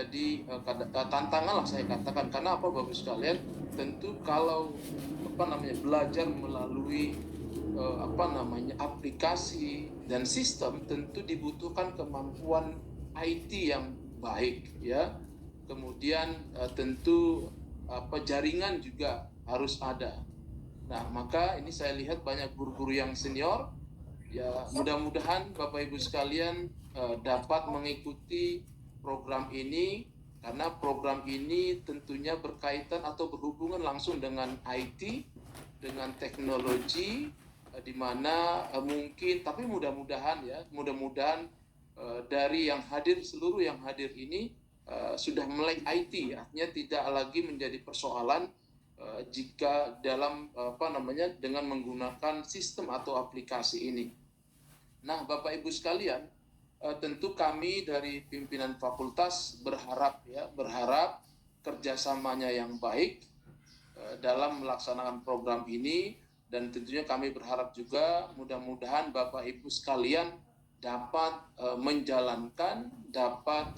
menjadi tantangan lah saya katakan. Karena apa Bapak sekalian? Tentu kalau belajar melalui aplikasi dan sistem, tentu dibutuhkan kemampuan IT yang baik ya. Kemudian tentu jaringan juga harus ada. Nah, maka ini saya lihat banyak guru-guru yang senior. Ya, mudah-mudahan Bapak Ibu sekalian dapat mengikuti program ini, karena program ini tentunya berkaitan atau berhubungan langsung dengan IT, dengan teknologi, di mana mungkin, tapi mudah-mudahan dari yang hadir, seluruh yang hadir ini sudah melek IT, artinya tidak lagi menjadi persoalan jika dalam dengan menggunakan sistem atau aplikasi ini. Nah, Bapak Ibu sekalian, tentu kami dari pimpinan fakultas berharap kerjasamanya yang baik dalam melaksanakan program ini, dan tentunya kami berharap juga mudah-mudahan Bapak Ibu sekalian dapat menjalankan, dapat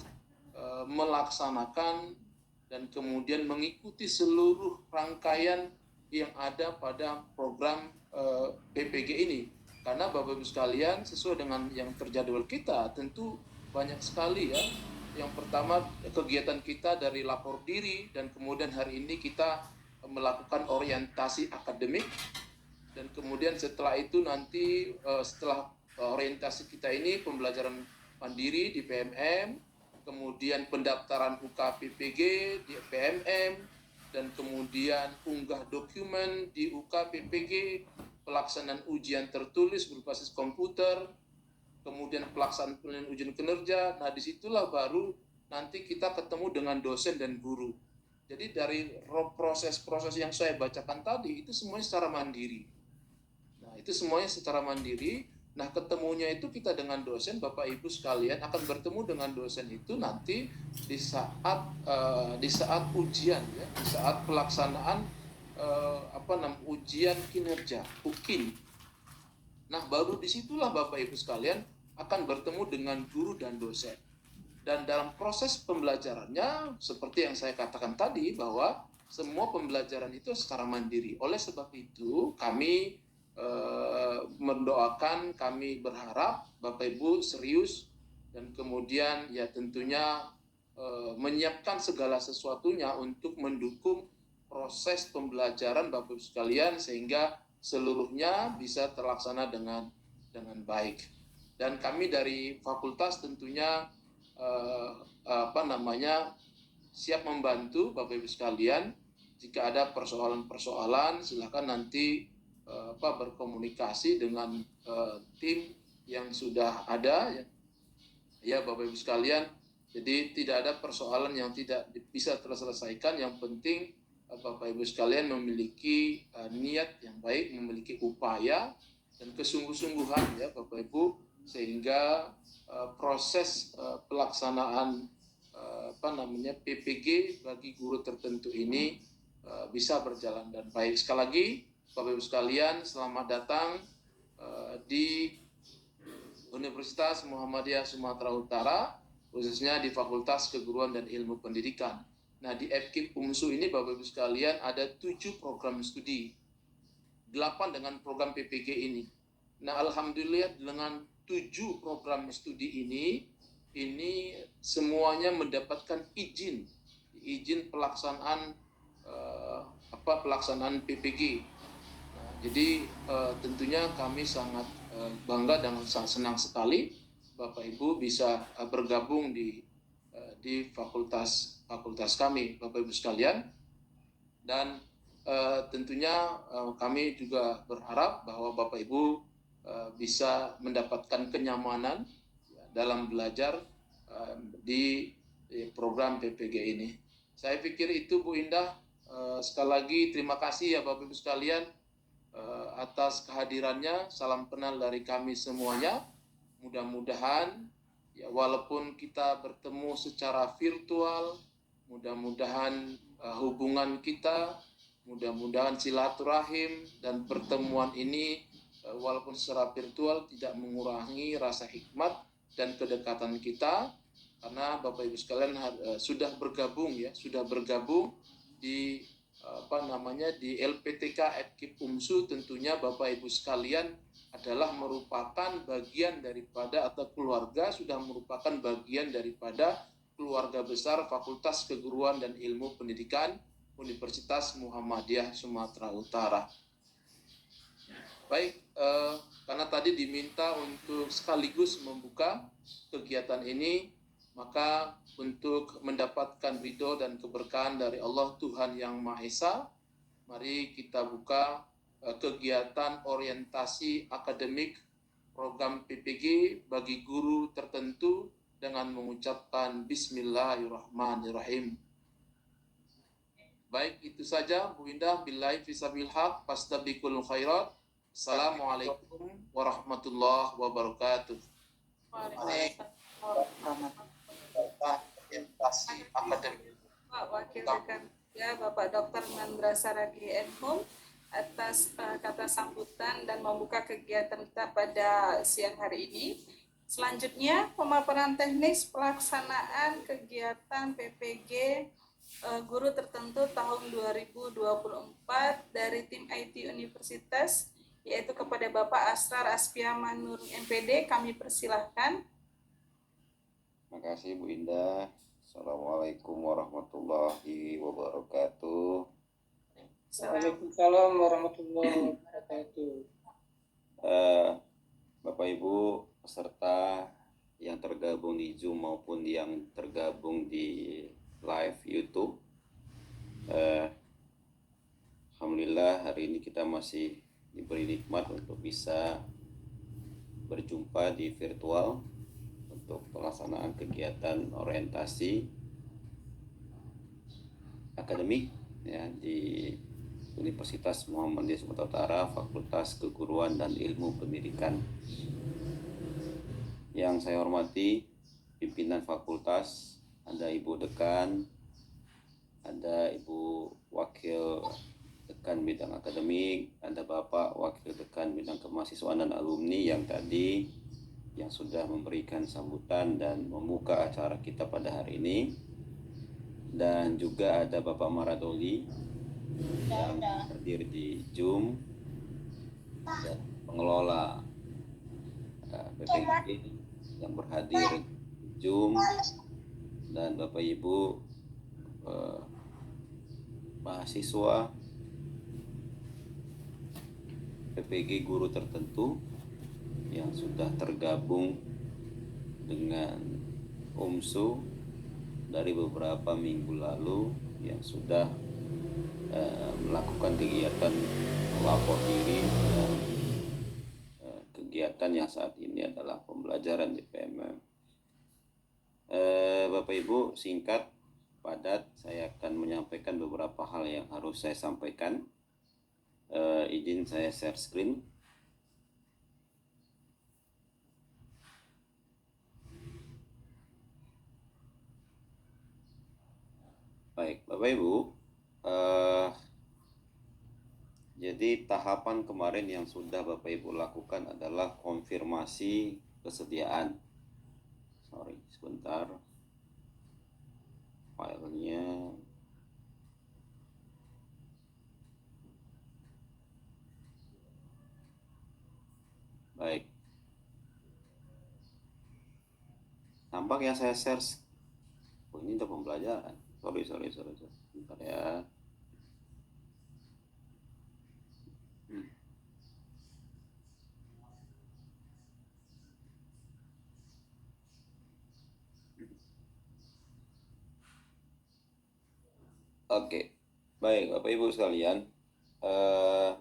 melaksanakan, dan kemudian mengikuti seluruh rangkaian yang ada pada program PPG ini. Karena Bapak Ibu sekalian, sesuai dengan yang terjadwal kita, tentu banyak sekali ya. Yang pertama, kegiatan kita dari lapor diri, dan kemudian hari ini kita melakukan orientasi akademik, dan kemudian setelah itu nanti setelah orientasi kita ini pembelajaran mandiri di PMM, kemudian pendaftaran UKPPG di PMM, dan kemudian unggah dokumen di UKPPG, pelaksanaan ujian tertulis berbasis komputer, kemudian pelaksanaan penilaian ujian kinerja. Nah, disitulah baru nanti kita ketemu dengan dosen dan guru. Jadi dari proses-proses yang saya bacakan tadi itu semuanya secara mandiri. Nah, itu semuanya secara mandiri. Nah, ketemunya itu kita dengan dosen, Bapak Ibu sekalian akan bertemu dengan dosen itu nanti di saat ujian ya, di saat pelaksanaan ujian kinerja, UKIN. Nah, baru disitulah Bapak Ibu sekalian akan bertemu dengan guru dan dosen. Dan dalam proses pembelajarannya, seperti yang saya katakan tadi, bahwa semua pembelajaran itu secara mandiri. Oleh sebab itu, kami mendoakan, kami berharap Bapak Ibu serius, dan kemudian ya tentunya menyiapkan segala sesuatunya untuk mendukung proses pembelajaran Bapak Ibu sekalian, sehingga seluruhnya bisa terlaksana dengan baik. Dan kami dari fakultas tentunya siap membantu Bapak Ibu sekalian. Jika ada persoalan-persoalan, silakan nanti berkomunikasi dengan tim yang sudah ada ya Bapak Ibu sekalian. Jadi tidak ada persoalan yang tidak bisa terselesaikan. Yang penting Bapak Ibu sekalian memiliki niat yang baik, memiliki upaya dan kesungguh-sungguhan ya Bapak Ibu, sehingga proses pelaksanaan PPG bagi guru tertentu ini bisa berjalan dan baik. Sekali lagi Bapak Ibu sekalian, selamat datang di Universitas Muhammadiyah Sumatera Utara, khususnya di Fakultas Keguruan dan Ilmu Pendidikan. Nah, di FKIP UMSU ini Bapak Ibu sekalian ada 7 program studi, 8 dengan program PPG ini. Nah, alhamdulillah dengan 7 program studi ini semuanya mendapatkan izin pelaksanaan pelaksanaan PPG. Nah, jadi tentunya kami sangat bangga dan sangat senang sekali Bapak Ibu bisa bergabung di fakultas kami Bapak Ibu sekalian. Dan tentunya kami juga berharap bahwa Bapak Ibu bisa mendapatkan kenyamanan dalam belajar di program PPG ini. Saya pikir itu Bu Indah. Sekali lagi terima kasih ya Bapak Ibu sekalian atas kehadirannya. Salam kenal dari kami semuanya. Mudah-mudahan ya walaupun kita bertemu secara virtual, mudah-mudahan hubungan kita, mudah-mudahan silaturahim dan pertemuan ini walaupun secara virtual tidak mengurangi rasa hikmat dan kedekatan kita. karena Bapak Ibu sekalian sudah bergabung di di LPTK Etkip UMSU. Tentunya Bapak Ibu sekalian adalah merupakan bagian daripada atau keluarga, sudah merupakan bagian daripada keluarga besar Fakultas Keguruan dan Ilmu Pendidikan Universitas Muhammadiyah Sumatera Utara. Baik, karena tadi diminta untuk sekaligus membuka kegiatan ini, maka untuk mendapatkan ridho dan keberkahan dari Allah Tuhan Yang Maha Esa, mari kita buka kegiatan orientasi akademik program PPG bagi guru tertentu dengan mengucapkan Bismillahirrahmanirrahim. Baik, itu saja Bu Indah. Billahi fisabil haq, fastabiqul khairat. Assalamualaikum warahmatullahi wabarakatuh. Orientasi akademik. Wakil Dekan Bapak Dr. Mandra Saragi Enhum atas kata sambutan dan membuka kegiatan kita pada siang hari ini. Selanjutnya, pemaparan teknis pelaksanaan kegiatan PPG guru tertentu tahun 2024 dari tim IT Universitas, yaitu kepada Bapak Asrar Aspiaman Nur MPD. Kami persilahkan. Terima kasih Bu Indah. Assalamualaikum warahmatullahi wabarakatuh. Waalaikumsalam warahmatullahi wabarakatuh. Bapak Ibu peserta yang tergabung di Zoom maupun yang tergabung di live YouTube, alhamdulillah hari ini kita masih diberi nikmat untuk bisa berjumpa di virtual untuk pelaksanaan kegiatan orientasi akademik ya di Universitas Muhammadiyah Sumatera Utara, Fakultas Keguruan dan Ilmu Pendidikan. Yang saya hormati pimpinan fakultas, ada Ibu Dekan, ada Ibu Wakil Dekan Bidang Akademik, ada Bapak Wakil Dekan Bidang Kemahasiswaan dan Alumni yang sudah memberikan sambutan dan membuka acara kita pada hari ini, dan juga ada Bapak Maradoli yang hadir di Zoom, dan pengelola PPG yang berhadir di Zoom, dan Bapak Ibu mahasiswa PPG guru tertentu yang sudah tergabung dengan UMSU dari beberapa minggu lalu, yang sudah melakukan kegiatan melapor diri dan kegiatan yang saat ini adalah pembelajaran di PMM. Bapak Ibu, singkat, padat, saya akan menyampaikan beberapa hal yang harus saya sampaikan. Izin saya share screen. Baik, Bapak Ibu, jadi tahapan kemarin yang sudah Bapak Ibu lakukan adalah konfirmasi kesediaan. Sorry, sebentar. Filenya. Baik. Nampak yang saya share. Oh, ini untuk pembelajaran. Sorry. Bentar ya. Oke. Baik, Bapak Ibu sekalian.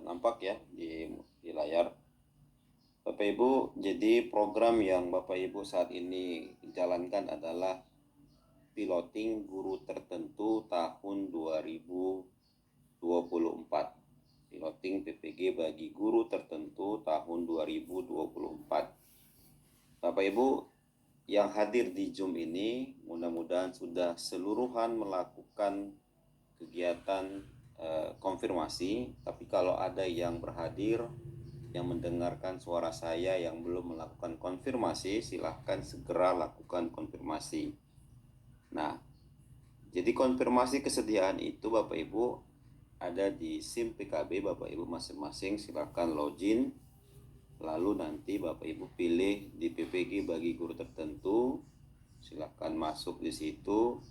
Nampak ya di layar. Bapak Ibu, jadi program yang Bapak Ibu saat ini jalankan adalah piloting guru tertentu tahun 2024. Piloting PPG bagi guru tertentu tahun 2024. Bapak Ibu yang hadir di Zoom ini mudah-mudahan sudah seluruhan melakukan kegiatan konfirmasi, tapi kalau ada yang berhadir yang mendengarkan suara saya yang belum melakukan konfirmasi, silahkan segera lakukan konfirmasi. Nah, jadi konfirmasi kesediaan itu Bapak Ibu ada di SIM PKB Bapak Ibu masing-masing, silakan login. Lalu nanti Bapak Ibu pilih di PPG bagi guru tertentu, silakan masuk di situ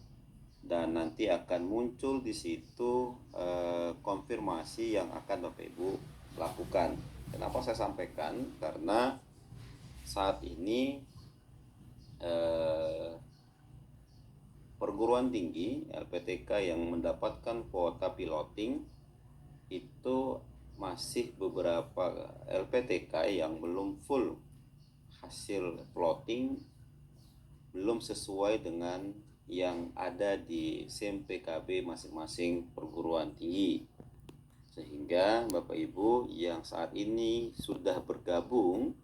dan nanti akan muncul di situ konfirmasi yang akan Bapak Ibu lakukan. Kenapa saya sampaikan? Karena saat ini perguruan tinggi LPTK yang mendapatkan kuota piloting itu masih beberapa LPTK yang belum full hasil plotting, belum sesuai dengan yang ada di SIM PKB masing-masing perguruan tinggi. Sehingga Bapak Ibu yang saat ini sudah bergabung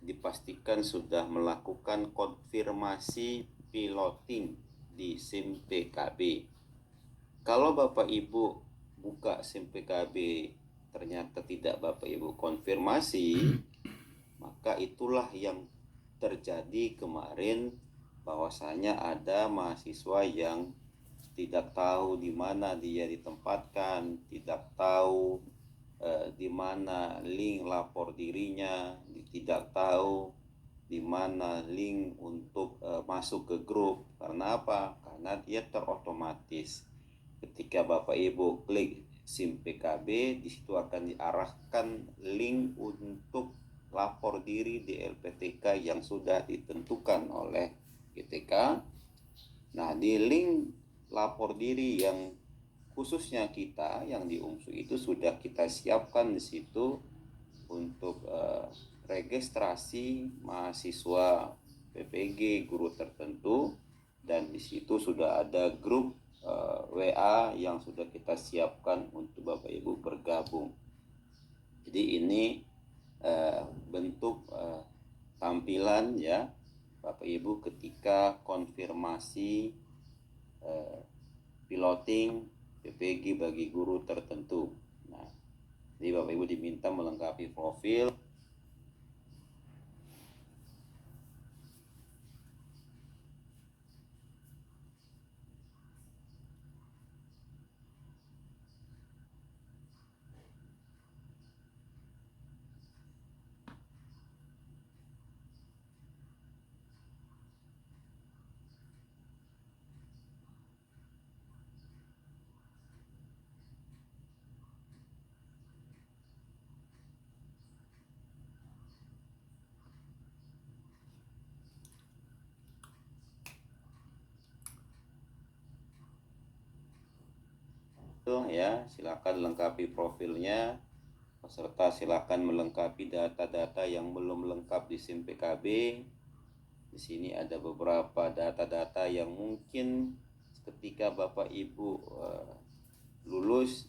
dipastikan sudah melakukan konfirmasi piloting di SIM PKB. Kalau Bapak Ibu buka SIM PKB ternyata tidak Bapak Ibu konfirmasi, maka itulah yang terjadi kemarin, bahwasanya ada mahasiswa yang tidak tahu di mana dia ditempatkan, tidak tahu di mana link lapor dirinya, tidak tahu di mana link untuk masuk ke grup. Karena apa? Karena dia terotomatis. Ketika Bapak Ibu klik SIM PKB, di situ akan diarahkan link untuk lapor diri di LPTK yang sudah ditentukan oleh GTK. Nah, di link lapor diri yang khususnya kita yang di UMSU itu sudah kita siapkan di situ untuk registrasi mahasiswa PPG guru tertentu, dan di situ sudah ada grup WA yang sudah kita siapkan untuk Bapak Ibu bergabung. Jadi ini bentuk tampilan ya Bapak Ibu ketika konfirmasi piloting PPG bagi guru tertentu. Nah, jadi Bapak Ibu diminta melengkapi profil. Ya, silakan lengkapi profilnya. Peserta silakan melengkapi data-data yang belum lengkap di SIM PKB. Di sini ada beberapa data-data yang mungkin ketika Bapak Ibu lulus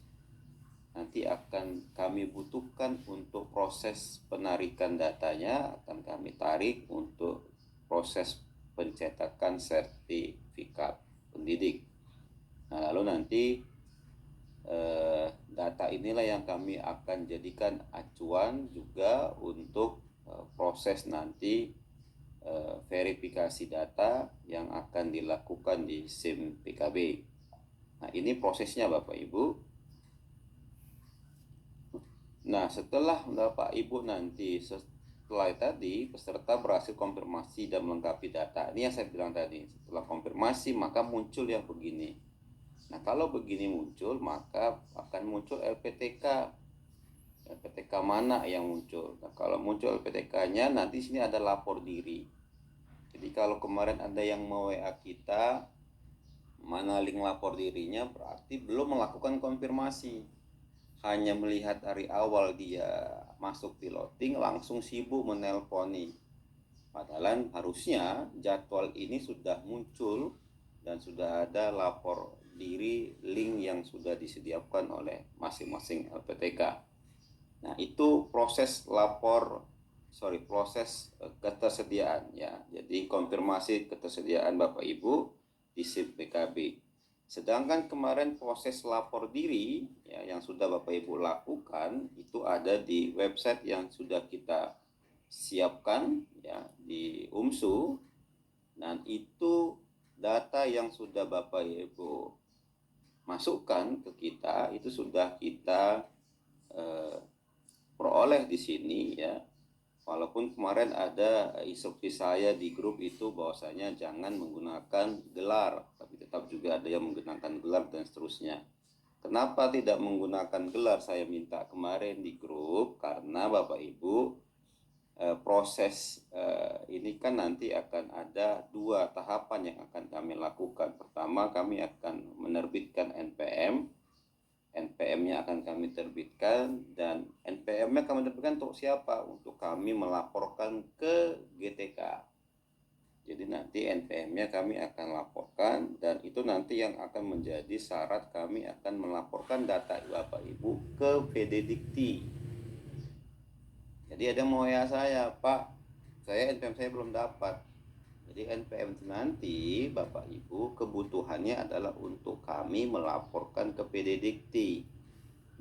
nanti akan kami butuhkan untuk proses penarikan datanya, akan kami tarik untuk proses pencetakan sertifikat pendidik. Nah, lalu nanti data inilah yang kami akan jadikan acuan juga untuk proses nanti verifikasi data yang akan dilakukan di SIM PKB. Nah, ini prosesnya Bapak Ibu. Nah, setelah Bapak Ibu nanti setelah tadi peserta berhasil konfirmasi dan melengkapi data. Ini yang saya bilang tadi, setelah konfirmasi maka muncul yang begini. Nah, kalau begini muncul, maka akan muncul LPTK. LPTK mana yang muncul? Nah, kalau muncul LPTK-nya, nanti sini ada lapor diri. Jadi kalau kemarin ada yang mau-WA kita, mana link lapor dirinya, berarti belum melakukan konfirmasi. Hanya melihat dari awal dia masuk piloting, langsung sibuk menelponi. Padahal harusnya jadwal ini sudah muncul dan sudah ada lapor diri link yang sudah disediakan oleh masing-masing LPTK. Nah, itu proses proses ketersediaan ya. Jadi konfirmasi ketersediaan Bapak Ibu di SIM PKB. Sedangkan kemarin proses lapor diri ya, yang sudah Bapak Ibu lakukan itu ada di website yang sudah kita siapkan ya di UMSU, dan itu data yang sudah Bapak Ibu masukkan ke kita itu sudah kita peroleh di sini ya. Walaupun kemarin ada instruksi saya di grup itu bahwasanya jangan menggunakan gelar, tapi tetap juga ada yang menggunakan gelar dan seterusnya. Kenapa tidak menggunakan gelar saya minta kemarin di grup? Karena Bapak Ibu proses ini kan nanti akan ada 2 tahapan yang akan kami lakukan. Pertama, kami akan menerbitkan NPM. NPM-nya akan kami terbitkan, dan NPM-nya kami terbitkan untuk siapa? Untuk kami melaporkan ke GTK. Jadi nanti NPM-nya kami akan laporkan, dan itu nanti yang akan menjadi syarat kami akan melaporkan data Bapak Ibu ke PD Dikti. Jadi ada mau ya saya, Pak, saya NPM saya belum dapat. Jadi NPM nanti Bapak Ibu kebutuhannya adalah untuk kami melaporkan ke PD Dikti,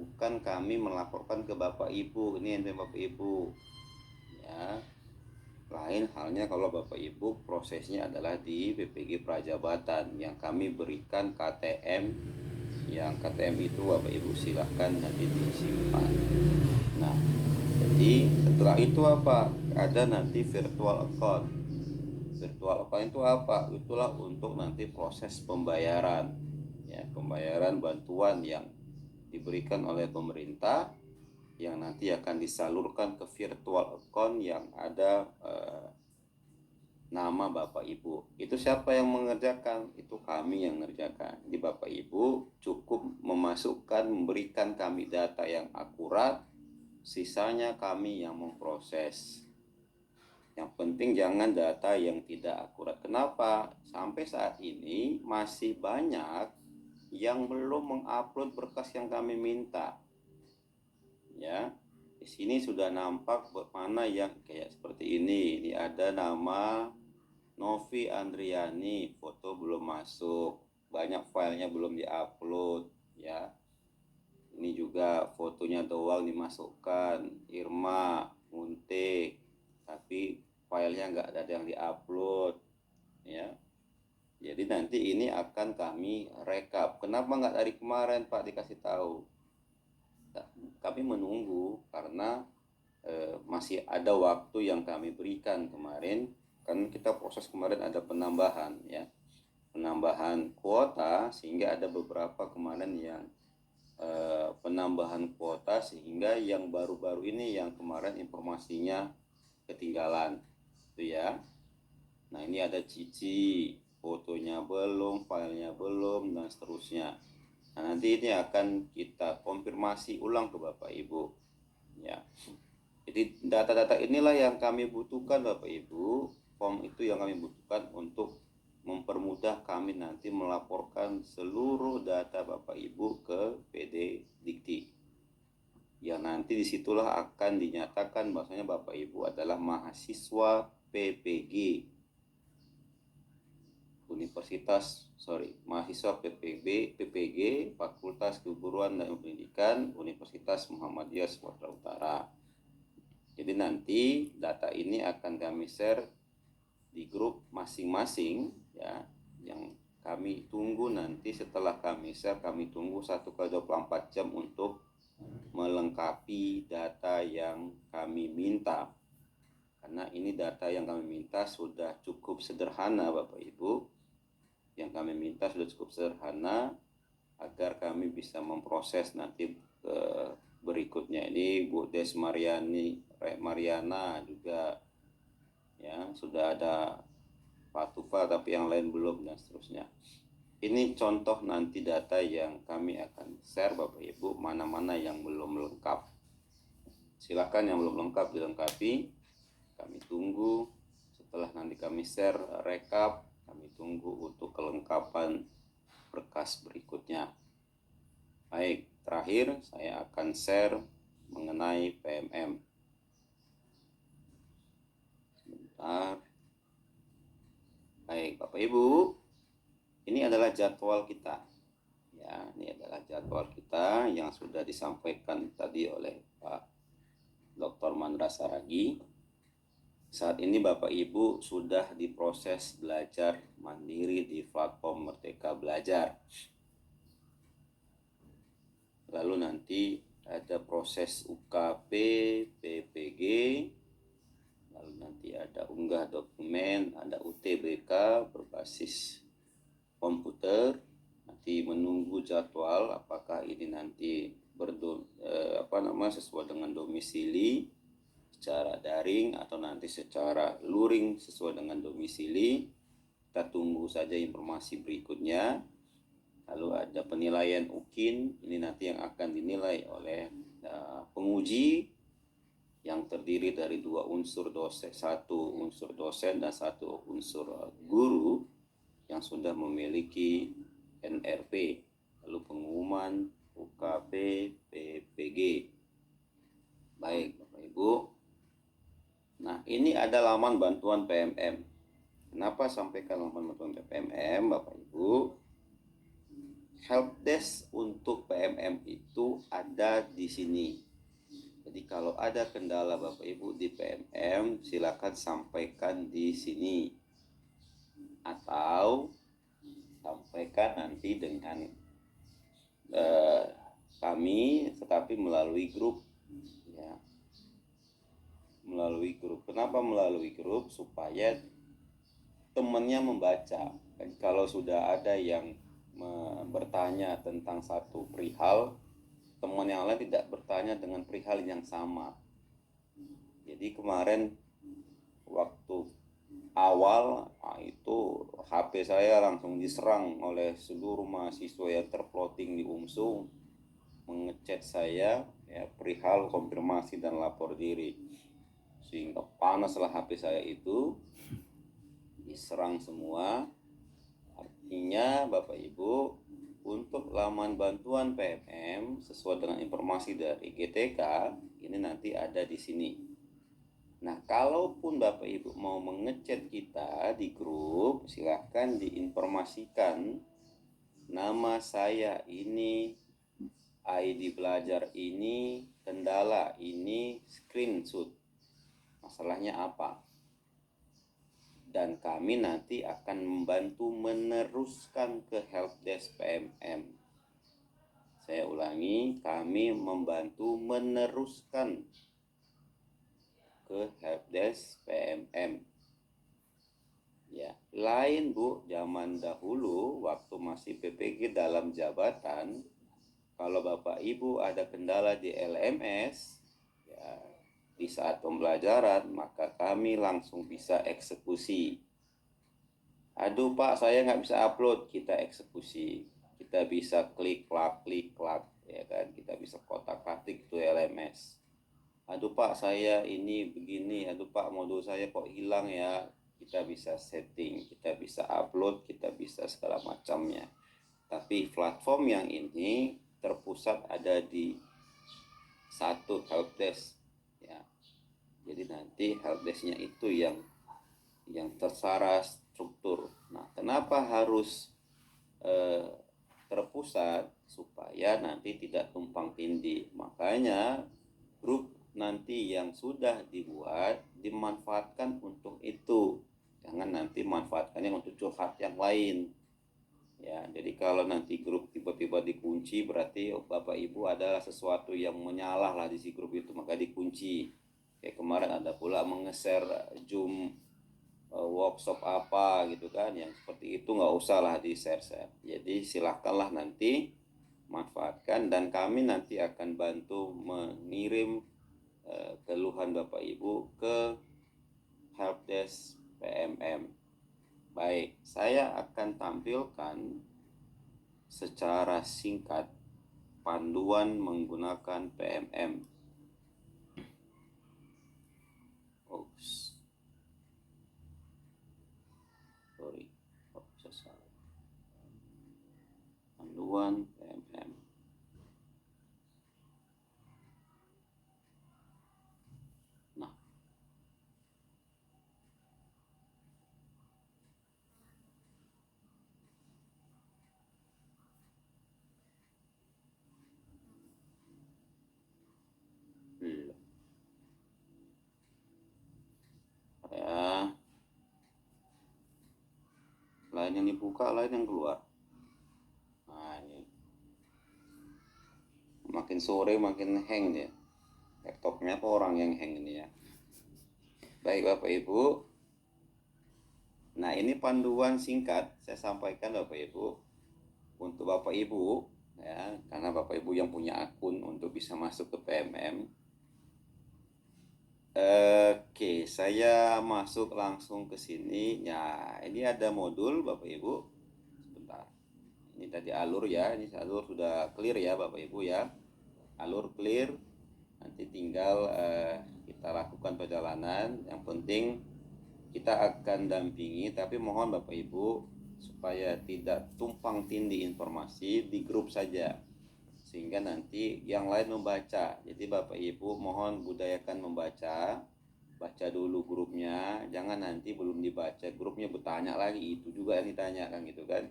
bukan kami melaporkan ke Bapak Ibu. Ini NPM Bapak Ibu ya. Lain halnya kalau Bapak Ibu prosesnya adalah di BPG Prajabatan yang kami berikan KTM, yang KTM itu Bapak Ibu silahkan nanti disimpan. Nah, jadi setelah itu apa? Ada nanti virtual account. Virtual account itu apa? Itulah untuk nanti proses pembayaran ya, pembayaran bantuan yang diberikan oleh pemerintah yang nanti akan disalurkan ke virtual account yang ada nama Bapak Ibu. Itu siapa yang mengerjakan? Itu kami yang mengerjakan. Jadi Bapak Ibu cukup memasukkan, memberikan kami data yang akurat, sisanya kami yang memproses. Yang penting jangan data yang tidak akurat. Kenapa? Sampai saat ini masih banyak yang belum mengupload berkas yang kami minta. Ya, di sini sudah nampak mana yang kayak seperti ini. Ini ada nama Novi Andriani, foto belum masuk. Banyak filenya belum diupload. Ya, ini juga fotonya doang dimasukkan. Irma, Munte, tapi filenya nggak ada yang diupload ya. Jadi nanti ini akan kami rekap. Kenapa nggak dari kemarin Pak dikasih tahu? Kami menunggu karena masih ada waktu yang kami berikan kemarin. Kan kita proses kemarin ada penambahan ya, penambahan kuota, sehingga ada beberapa kemarin yang penambahan kuota, sehingga yang baru-baru ini yang kemarin informasinya ketinggalan itu ya. Nah ini ada Cici, fotonya belum, filenya belum, dan seterusnya. Nah nanti ini akan kita konfirmasi ulang ke Bapak Ibu ya. Jadi data-data inilah yang kami butuhkan Bapak Ibu. Form itu yang kami butuhkan untuk mempermudah kami nanti melaporkan seluruh data Bapak Ibu ke PD Dikti. Yang nanti disitulah akan dinyatakan bahwasanya Bapak Ibu adalah mahasiswa PPG mahasiswa PPG Fakultas Keguruan dan Pendidikan Universitas Muhammadiyah Sumatera Utara. Jadi nanti data ini akan kami share di grup masing-masing ya, yang kami tunggu nanti setelah kami share, kami tunggu 1x24 jam untuk melengkapi data yang kami minta. Karena ini data yang kami minta sudah cukup sederhana Bapak Ibu. Yang kami minta sudah cukup sederhana agar kami bisa memproses nanti berikutnya. Ini Bu Des Mariana juga ya, sudah ada Pak Tufa tapi yang lain belum, dan seterusnya. Ini contoh nanti data yang kami akan share Bapak Ibu, mana-mana yang belum lengkap. Silakan yang belum lengkap dilengkapi. Kami tunggu setelah nanti kami share rekap, kami tunggu untuk kelengkapan berkas berikutnya. Baik, terakhir saya akan share mengenai PMM. Sebentar. Baik, Bapak Ibu, ini adalah jadwal kita. Ya, ini adalah jadwal kita yang sudah disampaikan tadi oleh Pak Dr. Mandra Saragi. Saat ini Bapak Ibu sudah diproses belajar mandiri di platform Merdeka Belajar. Lalu nanti ada proses UKP, PPG, lalu nanti ada unggah dokumen, ada UTBK berbasis komputer. Nanti menunggu jadwal apakah ini nanti sesuai dengan domisili secara daring atau nanti secara luring sesuai dengan domisili. Kita tunggu saja informasi berikutnya. Lalu ada penilaian UKIN, ini nanti yang akan dinilai oleh penguji yang terdiri dari 2 unsur dosen, 1 unsur dosen dan 1 unsur guru yang sudah memiliki NRP. Lalu pengumuman UKP, PPG. Baik Bapak Ibu. Nah, ini ada laman bantuan PMM. Kenapa sampaikan laman bantuan PMM Bapak Ibu? Helpdesk untuk PMM itu ada di sini. Jadi kalau ada kendala Bapak Ibu di PMM, silakan sampaikan di sini. Atau sampaikan nanti dengan kami, tetapi melalui grup. Ya. Melalui grup. Kenapa melalui grup? Supaya temannya membaca. Dan kalau sudah ada yang bertanya tentang satu perihal, teman yang lain tidak bertanya dengan perihal yang sama. Jadi kemarin waktu awal itu HP saya langsung diserang oleh seluruh mahasiswa yang terploting di UMSU, mengechat saya ya perihal konfirmasi dan lapor diri, sehingga panaslah HP saya itu, diserang semua. Artinya Bapak Ibu, untuk laman bantuan PMM sesuai dengan informasi dari GTK ini nanti ada di sini. Nah, kalaupun Bapak Ibu mau mengechat kita di grup, silahkan diinformasikan nama saya ini, ID belajar ini, kendala ini, screenshot. Masalahnya apa? Dan kami nanti akan membantu meneruskan ke helpdesk PMM. Saya ulangi, kami membantu meneruskan ke helpdesk PMM. Ya, lain Bu, zaman dahulu waktu masih PPG dalam jabatan, kalau Bapak Ibu ada kendala di LMS, ya, di saat pembelajaran, maka kami langsung bisa eksekusi. Aduh Pak, saya nggak bisa upload, kita eksekusi. Kita bisa klik, ya kan? Kita bisa kotak-katik itu LMS. Aduh Pak, saya ini begini, aduh Pak, modul saya kok hilang ya. Kita bisa setting, kita bisa upload, kita bisa segala macamnya. Tapi platform yang ini terpusat ada di satu helpdesk. Jadi nanti helpdesk-nya itu yang tersecara struktur. Nah, kenapa harus terpusat? Supaya nanti tidak tumpang tindih. Makanya grup nanti yang sudah dibuat dimanfaatkan untuk itu. Jangan nanti manfaatkannya untuk curhat yang lain. Ya, jadi kalau nanti grup tiba-tiba dikunci, berarti Bapak Ibu adalah sesuatu yang menyalah lah di si grup itu, maka dikunci. Kayak kemarin ada pula menge-share Zoom workshop apa gitu kan, yang seperti itu nggak usah lah di-share. Jadi silahkanlah nanti manfaatkan, dan kami nanti akan bantu mengirim keluhan Bapak Ibu ke helpdesk PMM. Baik, saya akan tampilkan secara singkat panduan menggunakan PMM. Panduan PMM. Nah, lain yang dibuka, lain yang keluar. Nah ini makin sore makin hang dia. Laptopnya apa orang yang hang ini ya. Baik Bapak Ibu. Nah ini panduan singkat saya sampaikan Bapak Ibu untuk Bapak Ibu ya, karena Bapak Ibu yang punya akun untuk bisa masuk ke PMM. Oke, saya masuk langsung ke sini. Ya, ini ada modul Bapak Ibu. Sebentar. Ini tadi alur ya. Ini alur sudah clear ya Bapak Ibu ya. Alur clear. Nanti tinggal kita lakukan perjalanan. Yang penting kita akan dampingi, tapi mohon Bapak Ibu supaya tidak tumpang tindih informasi, di grup saja. Sehingga nanti yang lain membaca. Jadi Bapak Ibu mohon budayakan membaca. Baca dulu grupnya, jangan nanti belum dibaca grupnya bertanya lagi, itu juga yang ditanya kan gitu kan.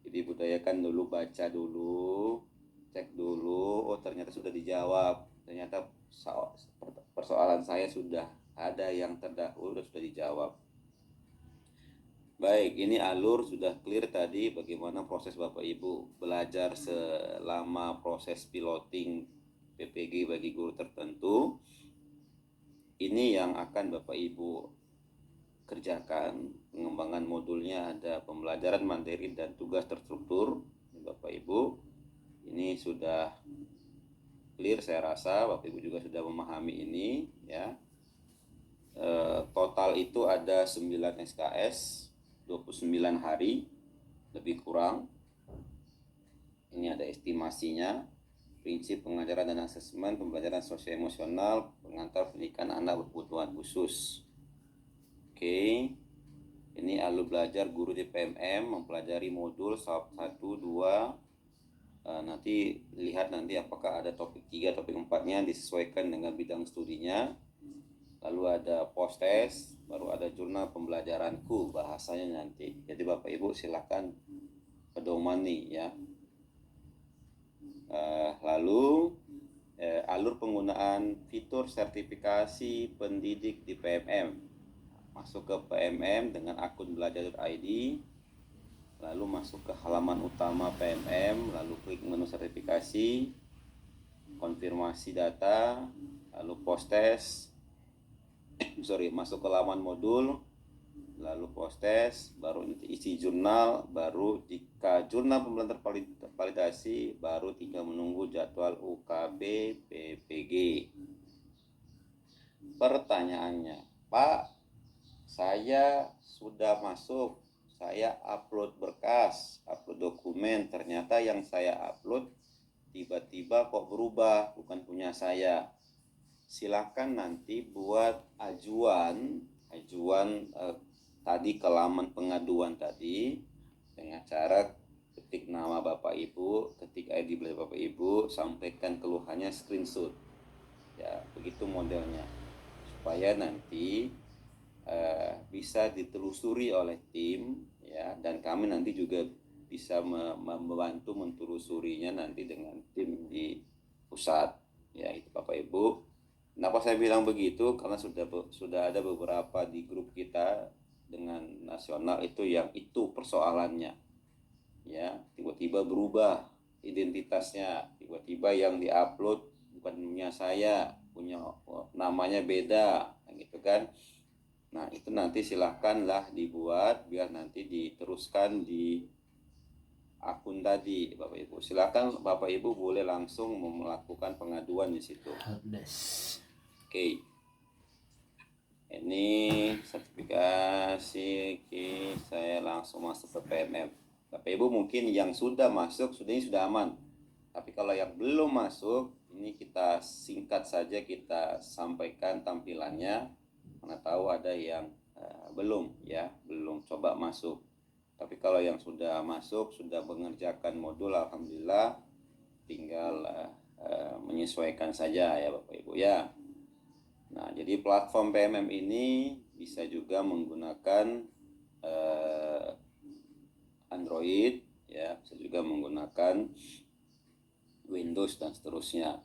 Jadi budayakan dulu, baca dulu, cek dulu, oh ternyata sudah dijawab, ternyata persoalan saya sudah ada yang terdahulu sudah dijawab. Baik, ini alur sudah clear tadi bagaimana proses Bapak Ibu belajar selama proses piloting PPG bagi guru tertentu. Ini yang akan Bapak Ibu kerjakan. Pengembangan modulnya ada pembelajaran mandiri dan tugas terstruktur. Bapak Ibu, ini sudah clear saya rasa. Bapak Ibu juga sudah memahami ini ya. Total itu ada 9 SKS. 29 hari lebih kurang. Ini ada estimasinya, prinsip pengajaran dan asesmen pembelajaran sosial emosional pengantar pendidikan anak berkebutuhan khusus. Oke. Ini alur belajar guru di PMM mempelajari modul 1, 2. Nanti lihat nanti apakah ada topik 3, topik 4-nya disesuaikan dengan bidang studinya. Lalu ada post test, baru ada jurnal pembelajaranku bahasanya nanti. Jadi Bapak Ibu silakan pedoman nih ya. Lalu alur penggunaan fitur sertifikasi pendidik di PMM. Masuk ke PMM dengan akun belajar.id, lalu masuk ke halaman utama PMM, lalu klik menu sertifikasi, konfirmasi data, lalu post test. Masuk ke laman modul, lalu post test, baru isi jurnal, baru jika jurnal pembelajaran tervalidasi, baru tinggal menunggu jadwal UKB PPG. Pertanyaannya, Pak, saya sudah masuk, saya upload berkas, upload dokumen, ternyata yang saya upload tiba-tiba kok berubah, bukan punya saya. Silakan nanti buat ajuan tadi ke laman pengaduan tadi dengan cara ketik nama Bapak Ibu, ketik ID belajar Bapak Ibu, sampaikan keluhannya, screenshot. Ya, begitu modelnya. Supaya nanti bisa ditelusuri oleh tim ya, dan kami nanti juga bisa membantu mentelusurinya nanti dengan tim di pusat. Ya, itu Bapak Ibu. Kenapa saya bilang begitu? Karena sudah ada beberapa di grup kita dengan nasional itu yang itu persoalannya. Ya, tiba-tiba berubah identitasnya, tiba-tiba yang diupload bukan punya saya, punya namanya beda, gitu kan. Nah, itu nanti silakanlah dibuat biar nanti diteruskan di akun tadi Bapak Ibu. Silakan Bapak Ibu boleh langsung melakukan pengaduan di situ. Oke. Ini sertifikasi, saya langsung masuk ke PMM. Bapak Ibu mungkin yang sudah masuk ini sudah aman. Tapi kalau yang belum masuk, ini kita singkat saja kita sampaikan tampilannya. Karena tahu ada yang belum coba masuk. Tapi kalau yang sudah masuk, sudah mengerjakan modul, alhamdulillah, tinggal menyesuaikan saja ya Bapak Ibu ya. Nah, jadi platform PMM ini bisa juga menggunakan Android, ya, bisa juga menggunakan Windows dan seterusnya.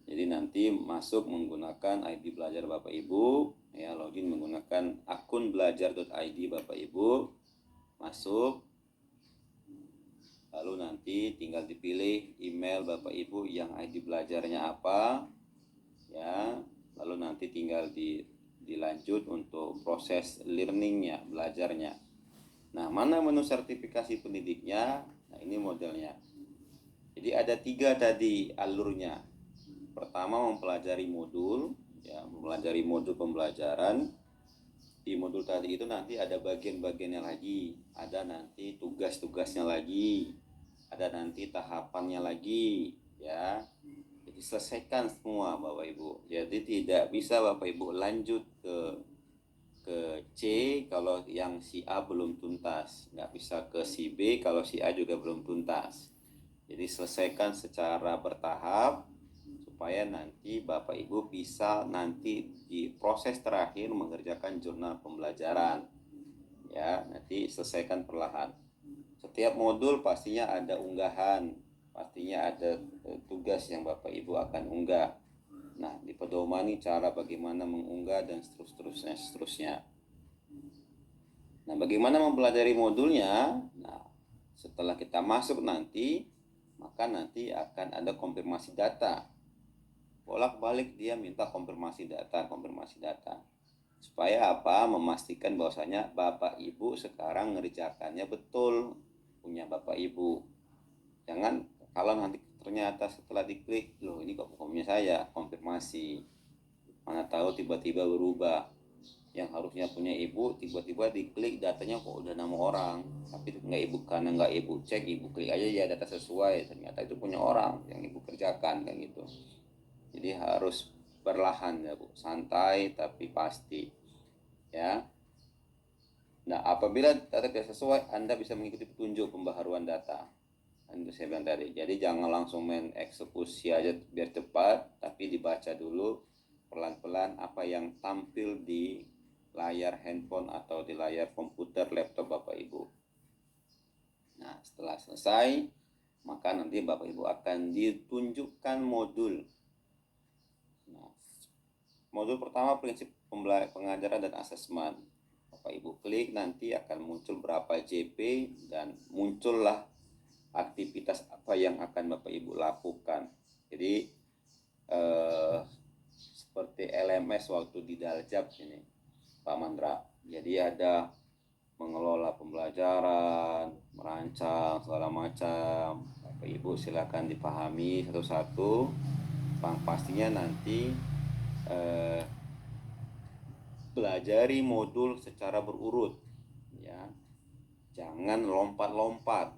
Jadi nanti masuk menggunakan ID belajar Bapak Ibu, ya, login menggunakan akun belajar.id Bapak Ibu. masuk, lalu nanti tinggal dipilih email Bapak Ibu yang ID belajarnya apa, ya, lalu nanti tinggal dilanjut untuk proses learningnya, belajarnya. Nah, mana menu sertifikasi pendidiknya? Nah, ini modelnya. Jadi ada 3 tadi alurnya. Pertama mempelajari modul, ya, mempelajari modul pembelajaran. Di modul tadi itu nanti ada bagian-bagiannya lagi, ada nanti tugas-tugasnya lagi, ada nanti tahapannya lagi, ya. Jadi selesaikan semua Bapak Ibu. Jadi tidak bisa Bapak Ibu lanjut ke C kalau yang si A belum tuntas, nggak bisa ke si B kalau si A juga belum tuntas. Jadi selesaikan secara bertahap supaya nanti Bapak Ibu bisa nanti di proses terakhir mengerjakan jurnal pembelajaran. Ya, nanti selesaikan perlahan. Setiap modul pastinya ada unggahan, pastinya ada tugas yang Bapak Ibu akan unggah. Nah, dipedomani cara bagaimana mengunggah dan seterusnya. Nah, bagaimana mempelajari modulnya? Nah, setelah kita masuk nanti, maka nanti akan ada konfirmasi data. Bolak-balik dia minta konfirmasi data. Supaya apa? Memastikan bahwasanya Bapak Ibu sekarang ngerjakannya betul, punya Bapak Ibu. Jangan kalau nanti ternyata setelah diklik, loh ini kok punya saya, konfirmasi. Mana tahu tiba-tiba berubah. Yang harusnya punya ibu, tiba-tiba diklik datanya kok udah nama orang. Tapi karena nggak ibu cek, ibu klik aja ya data sesuai. Ternyata itu punya orang yang ibu kerjakan, kan gitu. Jadi harus perlahan ya Bu, santai tapi pasti. Ya. Nah, apabila data tidak sesuai, Anda bisa mengikuti petunjuk pembaharuan data. Itu saya bilang tadi. Jadi jangan langsung main eksekusi aja biar cepat, tapi dibaca dulu pelan-pelan apa yang tampil di layar handphone atau di layar komputer laptop Bapak Ibu. Nah, setelah selesai, maka nanti Bapak Ibu akan ditunjukkan modul. Nah, modul pertama prinsip pengajaran dan asesmen. Bapak Ibu klik nanti akan muncul berapa JP dan muncullah aktivitas apa yang akan Bapak Ibu lakukan. Jadi seperti LMS waktu di Daljab ini Pak Mandra. Jadi ada mengelola pembelajaran, merancang segala macam. Bapak Ibu silakan dipahami satu-satu. Pastinya nanti pelajari modul secara berurut, ya. Jangan lompat-lompat.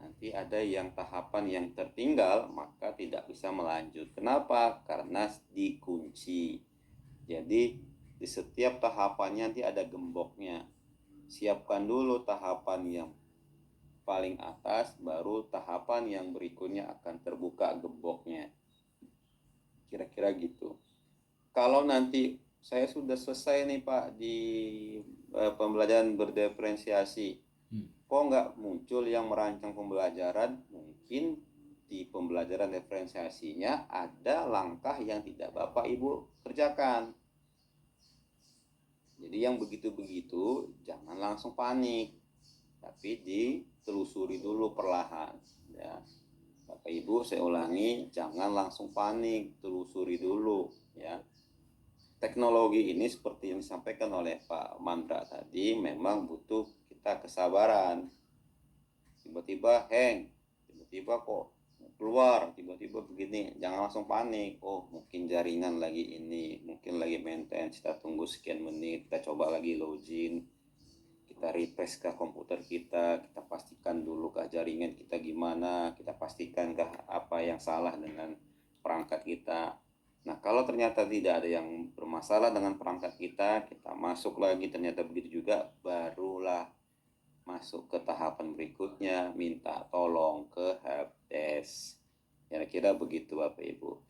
Nanti ada yang tahapan yang tertinggal, maka tidak bisa melanjut. Kenapa? Karena dikunci. Jadi di setiap tahapannya nanti ada gemboknya. Siapkan dulu tahapan yang paling atas, baru tahapan yang berikutnya akan terbuka gemboknya. Kira-kira gitu. Kalau nanti saya sudah selesai nih Pak di pembelajaran berdiferensiasi, kok nggak muncul yang merancang pembelajaran? Mungkin di pembelajaran diferensiasinya ada langkah yang tidak Bapak Ibu kerjakan. Jadi yang begitu-begitu jangan langsung panik, tapi ditelusuri dulu perlahan, ya. Bapak Ibu saya ulangi, jangan langsung panik, telusuri dulu, ya. Teknologi ini seperti yang disampaikan oleh Pak Mandra tadi memang butuh kita kesabaran. Tiba-tiba hang, tiba-tiba kok keluar, tiba-tiba begini, jangan langsung panik. Oh, mungkin jaringan lagi ini, mungkin lagi maintenance, kita tunggu sekian menit, kita coba lagi login, kita refresh ke komputer kita pastikan dulu kah jaringan kita gimana, kita pastikan kah apa yang salah dengan perangkat kita. Nah, kalau ternyata tidak ada yang bermasalah dengan perangkat kita masuk lagi, ternyata begitu juga, barulah masuk ke tahapan berikutnya, minta tolong ke helpdesk. Kira-kira begitu Bapak Ibu.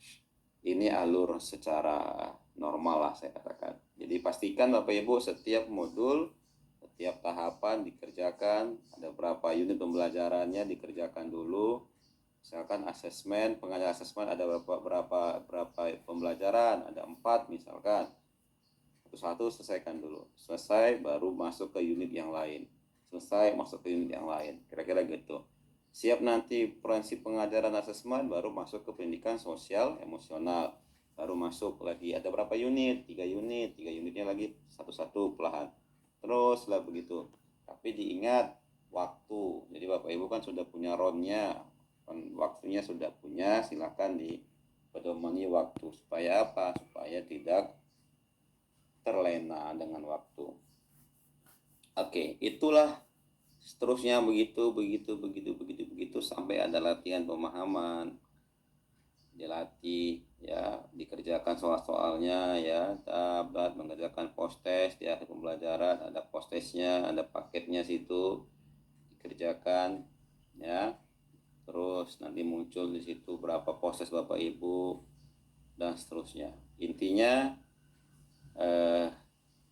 Ini alur secara normal lah saya katakan. Jadi pastikan Bapak Ibu setiap modul, setiap tahapan dikerjakan, ada berapa unit pembelajarannya dikerjakan dulu. Misalkan asesmen, pengajaran asesmen ada berapa pembelajaran, ada 4 misalkan. Satu-satu selesaikan dulu. Selesai baru masuk ke unit yang lain. selesai masuk ke unit yang lain, kira-kira gitu. Siap nanti prinsip pengajaran asesmen, baru masuk ke pendidikan sosial emosional, baru masuk lagi ada berapa unit, 3 unitnya lagi satu-satu pelahan, terus lah begitu. Tapi diingat waktu, jadi Bapak Ibu kan sudah punya ronnya, waktunya sudah punya, silakan dipedomani waktu. Supaya apa? Supaya tidak terlena dengan waktu. Oke, itulah seterusnya begitu sampai ada latihan pemahaman, dilatih ya, dikerjakan soal-soalnya ya, dapat mengerjakan post test di akhir pembelajaran, ada post testnya, ada paketnya situ, dikerjakan ya. Terus nanti muncul di situ berapa post test Bapak Ibu dan seterusnya. Intinya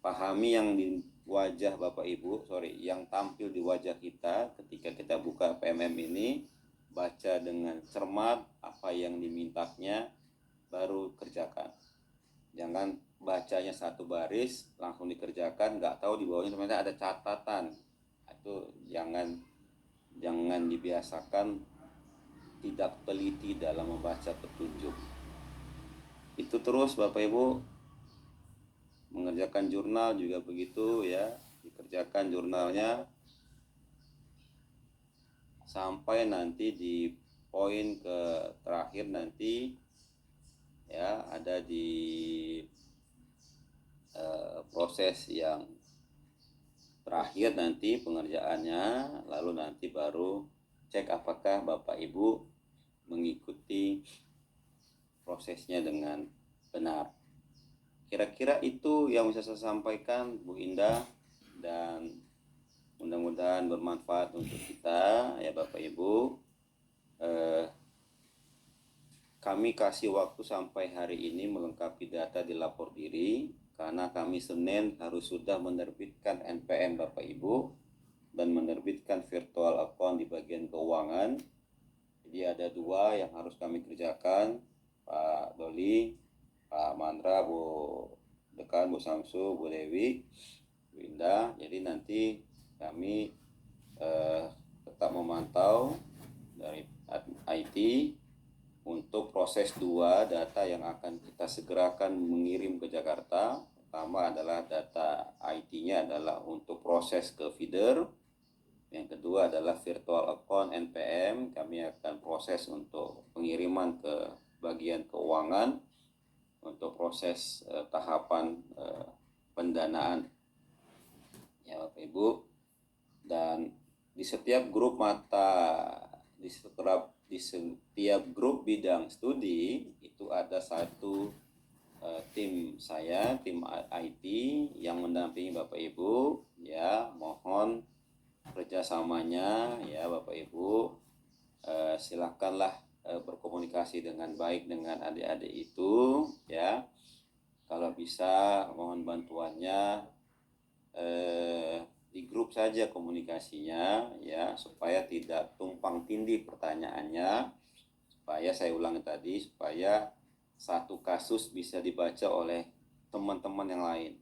pahami yang di wajah Bapak Ibu, yang tampil di wajah kita ketika kita buka PMM ini, baca dengan cermat apa yang dimintanya, baru kerjakan. Jangan bacanya satu baris langsung dikerjakan, nggak tahu di bawahnya sebenarnya ada catatan. Itu jangan dibiasakan tidak teliti dalam membaca petunjuk. Itu terus Bapak Ibu. Mengerjakan jurnal juga begitu ya, dikerjakan jurnalnya sampai nanti di poin ke terakhir nanti ya, ada di proses yang terakhir nanti pengerjaannya, lalu nanti baru cek apakah Bapak Ibu mengikuti prosesnya dengan benar. Kira-kira itu yang bisa saya sampaikan Bu Indah, dan mudah-mudahan bermanfaat untuk kita ya Bapak Ibu. Kami kasih waktu sampai hari ini melengkapi data di lapor diri, karena kami Senin harus sudah menerbitkan NPM Bapak Ibu dan menerbitkan virtual account di bagian keuangan. Jadi ada 2 yang harus kami kerjakan, Pak Doli, Pak Mandra, Bu Dekan, Bu Samsu, Bu Dewi, Bu Indah. Jadi nanti kami tetap memantau dari IT untuk proses 2 data yang akan kita segerakan mengirim ke Jakarta. Pertama adalah data IT-nya adalah untuk proses ke feeder. Yang kedua adalah virtual account NPM. Kami akan proses untuk pengiriman ke bagian keuangan untuk proses tahapan pendanaan ya Bapak Ibu. Dan di setiap grup di setiap grup bidang studi itu ada satu tim saya, tim IT yang mendampingi Bapak Ibu ya. Mohon kerjasamanya ya Bapak Ibu. Silakanlah berkomunikasi dengan baik dengan adik-adik itu ya. Kalau bisa mohon bantuannya di grup saja komunikasinya ya, supaya tidak tumpang tindih pertanyaannya, supaya saya ulangi tadi, supaya satu kasus bisa dibaca oleh teman-teman yang lain.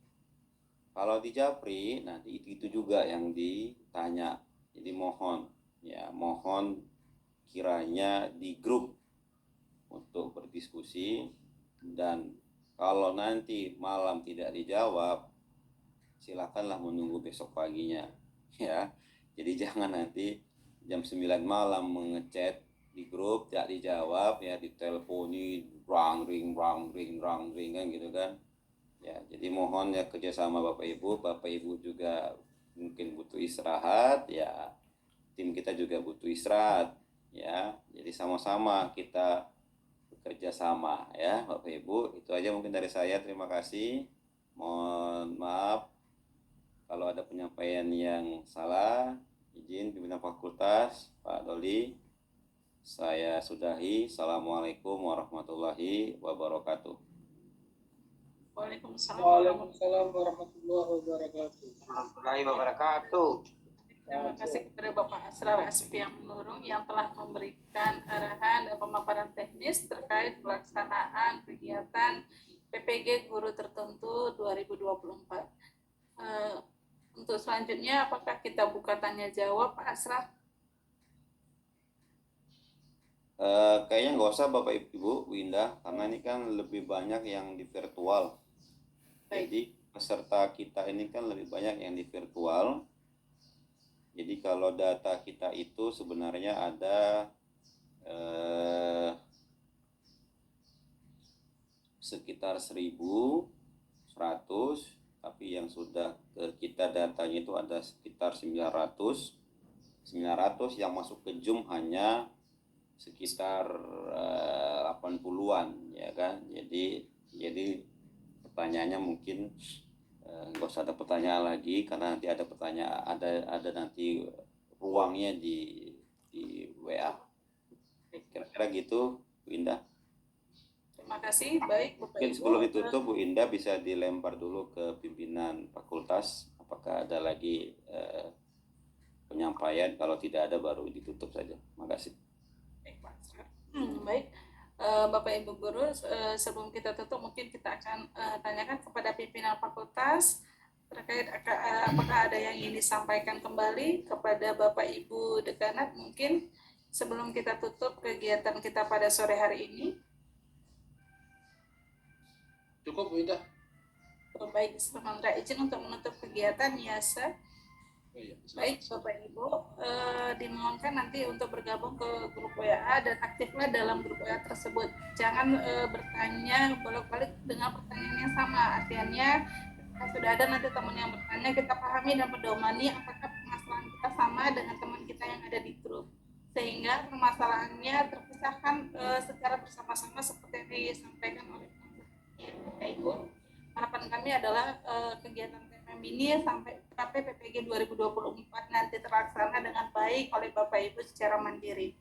Kalau di Japri nanti itu juga yang ditanya. Jadi mohon kiranya di grup untuk berdiskusi, dan kalau nanti malam tidak dijawab, silakanlah menunggu besok paginya ya. Jadi jangan nanti jam 9 malam mengechat di grup tidak dijawab ya, diteleponi rang ring kan gitu kan ya. Jadi mohon ya kerjasama Bapak Ibu juga mungkin butuh istirahat ya, tim kita juga butuh istirahat ya. Jadi sama-sama kita bekerja sama ya Bapak Ibu. Itu aja mungkin dari saya. Terima kasih. Mohon maaf kalau ada penyampaian yang salah. Izin pimpinan fakultas Pak Doli, saya sudahi. Assalamualaikum warahmatullahi wabarakatuh. Waalaikumsalam warahmatullahi wabarakatuh. Terima kasih kepada Bapak Asrar Aspiang Nurung yang telah memberikan arahan dan pemaparan teknis terkait pelaksanaan kegiatan PPG Guru Tertentu 2024. Untuk untuk selanjutnya apakah kita buka tanya jawab, Pak Asraf? Kayaknya nggak usah Bapak Ibu, Bu Indah, karena ini kan lebih banyak yang di virtual. Baik. Jadi peserta kita ini kan lebih banyak yang di virtual. Jadi kalau data kita itu sebenarnya ada sekitar 1.100, tapi yang sudah ke kita datanya itu ada sekitar 900 yang masuk ke Zoom hanya sekitar 80-an ya kan. Jadi pertanyaannya mungkin nggak usah ada pertanyaan lagi, karena nanti ada pertanyaan, ada nanti ruangnya di WA. Kira-kira gitu Bu Indah. Terima kasih. Baik, Bapak Mungkin Ibu. sebelum ditutup Bu Indah bisa dilempar dulu ke pimpinan fakultas apakah ada lagi penyampaian. Kalau tidak ada baru ditutup saja. Makasih. Baik, Pak Asraf. Baik. Bapak Ibu guru, sebelum kita tutup mungkin kita akan tanyakan kepada pimpinan fakultas terkait apakah ada yang ingin disampaikan kembali kepada Bapak Ibu dekanat mungkin sebelum kita tutup kegiatan kita pada sore hari ini. Cukup Bu Indah. Baik, sementara izin untuk menutup kegiatan YASA. Oh, iya. Baik, Bapak Ibu, dimohonkan nanti untuk bergabung ke grup WA dan aktiflah dalam grup WA tersebut. Jangan bertanya bolak-balik dengan pertanyaan yang sama. Artinya, sudah ada nanti teman yang bertanya, kita pahami dan pedomani apakah permasalahan kita sama dengan teman kita yang ada di grup. Sehingga permasalahannya terpisahkan secara bersama-sama seperti yang disampaikan oleh Bapak Ibu. Harapan kami adalah kegiatan TPM ini sampai PPG 2024 nanti terlaksana dengan baik oleh Bapak Ibu secara mandiri.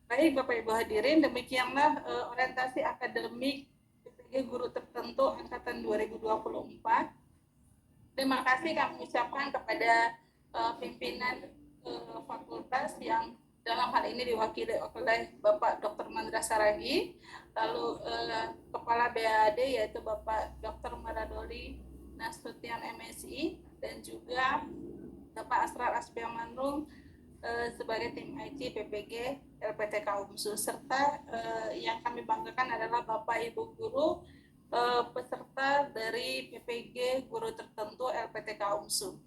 Baik Bapak Ibu hadirin, demikianlah orientasi akademik PPG guru tertentu angkatan 2024. Terima kasih kami ucapkan kepada pimpinan fakultas yang dalam hal ini diwakili oleh Bapak Dr. Mandra Saragi, lalu Kepala BAD yaitu Bapak Dr. Maradoli Nasution MSI, dan juga Bapak Asrar Asbiamanung sebagai tim IT PPG LPTK UMSU, serta yang kami banggakan adalah Bapak Ibu guru peserta dari PPG guru tertentu LPTK UMSU.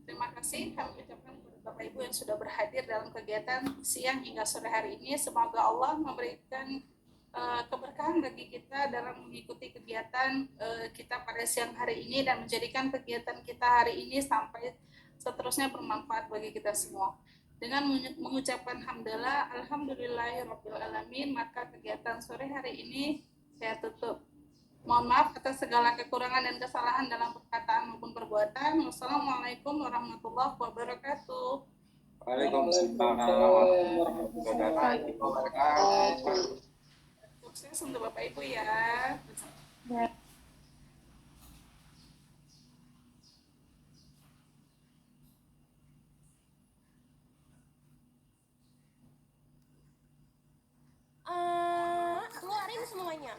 Terima kasih kami ucapkan kepada Bapak Ibu yang sudah berhadir dalam kegiatan siang hingga sore hari ini. Semoga Allah memberikan keberkahan bagi kita dalam mengikuti kegiatan kita pada siang hari ini dan menjadikan kegiatan kita hari ini sampai seterusnya bermanfaat bagi kita semua. Dengan mengucapkan hamdalah, alhamdulillahirabbil alamin, maka kegiatan sore hari ini saya tutup. Mohon maaf atas segala kekurangan dan kesalahan dalam perkataan maupun perbuatan. Wassalamualaikum warahmatullahi wabarakatuh. Waalaikumsalam warahmatullahi wabarakatuh. Sukses untuk Bapak Ibu ya. keluarin semuanya.